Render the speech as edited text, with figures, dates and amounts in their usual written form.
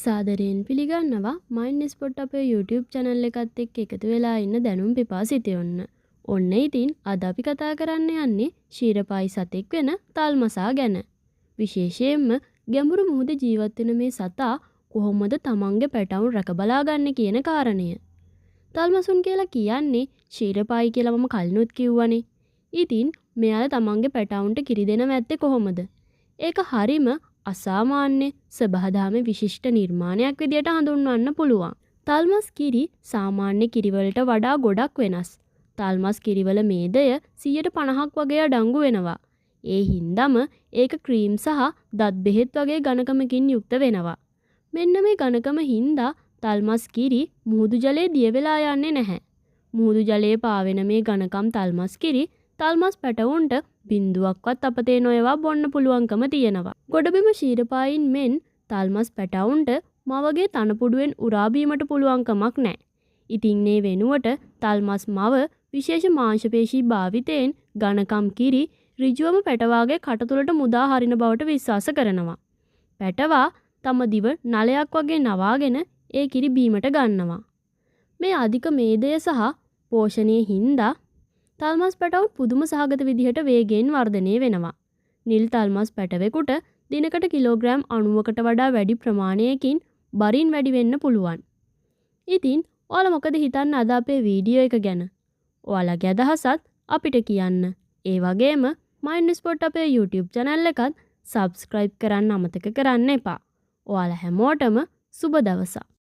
සාදරයෙන් පිළිගන්නවා mind spot අපේ YouTube channel එකත් එක්ක එකතු වෙලා ඉන්න දැනුම් පිපාසිතයොන්න. ඔන්න ඉතින් අද අපි කතා කරන්න යන්නේ ශීරපායි සතෙක් වෙන තල්මසා ගැන. විශේෂයෙන්ම ගැඹුරු මුහුදේ ජීවත් වෙන මේ සතා කොහොමද තමන්ගේ පැටවුන් රැක බලා ගන්න කියන කාරණය. තල්මසුන් කියලා කියන්නේ ශීරපායි කියලා මම කලිනුත් කිව්වනේ. ඉතින් මෙයාලා තමන්ගේ පැටවුන්ට කිරි දෙනව ඇත්තේ කොහොමද? ඒක හරිම අසාමාන්‍ය සබහාදහමේ විශිෂ්ට නිර්මාණයක් විදියට හඳුන්වන්න පුළුවන්. තල්මස් කිරි සාමාන්‍ය කිරිවලට වඩා ගොඩක් වෙනස්. තල්මස් කිරිවල මේදය 150ක් වගේ අඩංගු වෙනවා. ඒ හින්දාම ඒක ක්‍රීම් සහ දත් බෙහෙත් වගේ ඝනකමකින් යුක්ත වෙනවා. මෙන්න මේ ඝනකම හින්දා තල්මස් කිරි මුහුදු ජලයේ දිය වෙලා යන්නේ නැහැ. මුහුදු ජලයේ පාවෙන මේ ඝනකම් තල්මස් කිරි තල්මස් පැටවුන්ට බින්දුවක්වත් අපතේ නොයවා බොන්න පුළුවන්කම තියෙනවා. ගොඩබිම ශීරපායින් මෙන් තල්මස් පැටවුන්ට මවගේ තනපුඩුවෙන් උරා බීමට පුළුවන්කමක් නැහැ. ඉතින් මේ වෙනුවට තල්මස් මව විශේෂ මාංශපේශී භාවිතයෙන් ඝනකම් කිරි ඍජුවම පැටවාගේ කට තුලට මුදා හරින බවට විශ්වාස කරනවා. පැටවා තම දිව නලයක් වගේ නවාගෙන ඒ කිරි බීමට ගන්නවා. මේ අධික මේදය සහ පෝෂණයේ හින්දා තල්මස් පැටවුන් පුදුම සහගත විදිහට වේගයෙන් වර්ධනය වෙනවා. නිල් තල්මස් පැටවෙකුට දිනකට කිලෝග්‍රෑම් 90කට වඩා වැඩි ප්‍රමාණයකින් බරින් වැඩි වෙන්න පුළුවන්. ඉතින් ඔයාලා මොකද හිතන්නේ අද අපේ වීඩියෝ එක ගැන? ඔයාලගේ අදහසත් අපිට කියන්න. ඒ වගේම මයින්ඩ් ස්පොට් අපේ YouTube channel එකත් subscribe කරන්න අමතක කරන්න එපා. ඔයාලා හැමෝටම සුබ දවසක්.